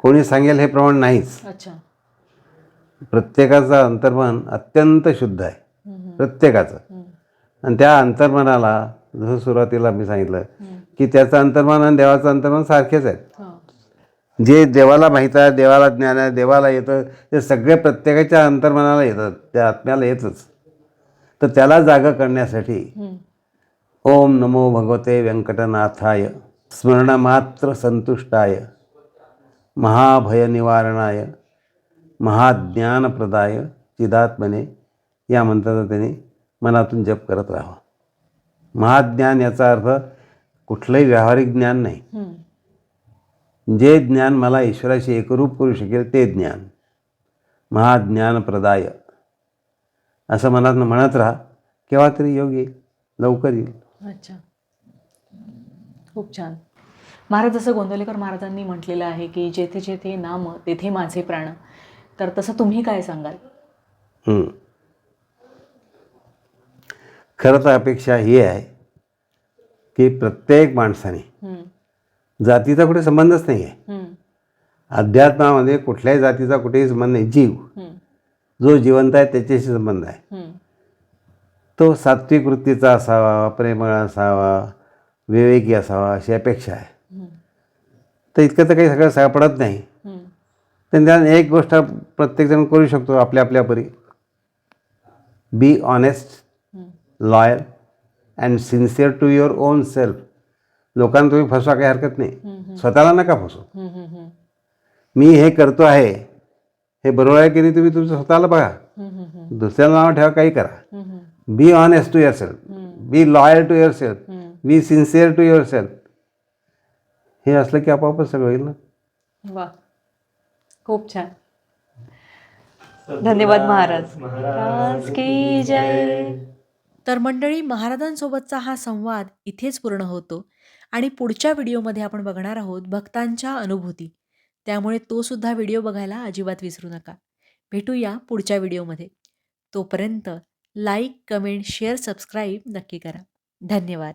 कोणी सांगेल हे प्रमाण नाहीच. प्रत्येकाचं अंतर्मन अत्यंत शुद्ध आहे, प्रत्येकाचं. आणि त्या अंतर्मनाला जसं सुरुवातीला मी सांगितलं की त्याचं अंतर्मन आणि देवाचं अंतर्मन सारखेच आहेत. जे देवाला माहीत आहे, देवाला ज्ञान आहे, देवाला येतं, ते सगळे प्रत्येकाच्या अंतर्मनाला येतात, त्या आत्म्याला येतच. तर त्याला जागा करण्यासाठी ओम नमो भगवते व्यंकटनाथाय स्मरणमात्र संतुष्टाय महाभयनिवारणाय महाज्ञानप्रदाय चिदात्मने या मंत्राचा त्याने मनातून जप करत राहावा. महाज्ञान याचा अर्थ कुठलंही व्यावहारिक ज्ञान नाही, जे ज्ञान मला ईश्वराशी एकरूप करू शकेल ते ज्ञान. महाज्ञानप्रदाय असं मनातून म्हणत राहा केव्हा तरी योग येईल, लवकर येईल. अच्छा, खूप छान. महाराज, जसं गोंदवलेकर महाराजांनी म्हटलेलं आहे की जेथे जेथे नाम तेथे माझे प्राण, तर तसं तुम्ही काय सांगाल? खरं तर अपेक्षा ही आहे की प्रत्येक माणसाने, हम्म, जातीचा कुठे संबंधच नाही आहे. हम्म, अध्यात्मामध्ये कुठल्याही जातीचा कुठेही संबंध नाही. जीव हम्म, जो जिवंत आहे त्याच्याशी संबंध आहे. हम्म, तो सात्विक वृत्तीचा असावा, प्रेमळ असावा, विवेकी असावा, अशी अपेक्षा आहे. हम्म, तर इतकं तर काही सगळं सापडत नाही. हम्म, तर त्यानं एक गोष्ट प्रत्येकजण करू शकतो आपल्या आपल्या परी. Be honest, hmm, loyal and sincere to your own self. लोकांना तुम्ही फसवा, काही हरकत नाही. स्वतःला नका फसू. हम्म, हम्म, मी हे करतो आहे, हे बरोबर आहे की नाही, तुम्ही तुमचं स्वतःला बघा. हम्म, हम्म, दुसऱ्याला नाव ठेवा, काही करा. Hmm, be honest to yourself, be loyal to yourself, be sincere to yourself. हे असलं की आपोआपच सगळं होईल ना. वा, खूप छान. धन्यवाद महाराज. महाराज की जय. तर मंडळी, महाराजांसोबतचा हा संवाद इथेच पूर्ण होतो आणि पुढच्या व्हिडिओमध्ये आपण बघणार आहोत भक्तांच्या अनुभूती. त्यामुळे तो सुद्धा व्हिडिओ बघायला अजिबात विसरू नका. भेटूया पुढच्या व्हिडिओमध्ये. तोपर्यंत लाईक, कमेंट, शेअर, सबस्क्राईब नक्की करा. धन्यवाद.